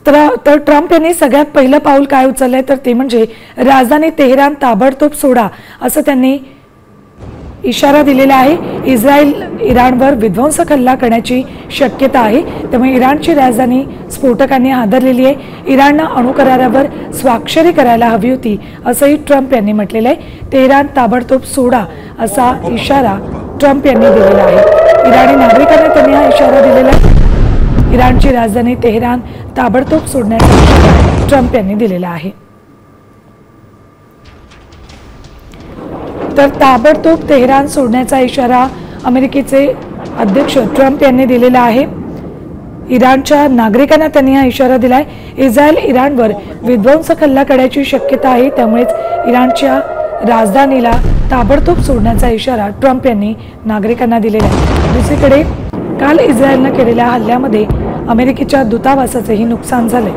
तर ट्रम्प यांनी सगळ्यात पहिलं पाऊल काय उचललंय तर ते म्हणजे राजधानी तेहरान ताबडतोब सोडा असं त्यांनी इशारा दिलेला आहे। इस्रायल इराणवर विध्वंसक हल्ला करण्याची शक्यता आहे, त्यामुळे इराणची राजधानी स्फोटकांनी हादरलेली आहे। इराणनं अणुकरारावर स्वाक्षरी करायला हवी होती असंही ट्रम्प यांनी म्हटलेलं आहे। तेहरान ताबडतोब सोडा असा इशारा ट्रम्प यांनी दिलेला आहे। इराणी नागरिकांना त्यांनी हा इशारा दिलेला आहे। इराणची राजधानी तेहरान ताबडतोब सोडण्याचा इशारा ट्रम्प यांनी दिलेला आहे। तर ताबडतोब तेहरान सोडण्याचा इशारा अमेरिकेचे अध्यक्ष ट्रम्प यांनी दिलेला आहे। इराणच्या नागरिकांना त्यांनी हा इशारा दिलाय। इस्रायल इराणवर विध्वंसक हल्ला करण्याची शक्यता आहे, त्यामुळेच इराणच्या राजधानीला ताबडतोब सोडण्याचा इशारा ट्रम्प यांनी नागरिकांना दिलेला आहे। दुसरीकडे काल इस्रायलने केलेल्या हल्ल्यामध्ये अमेरिकेच्या दूतावासाचेही नुकसान झाले।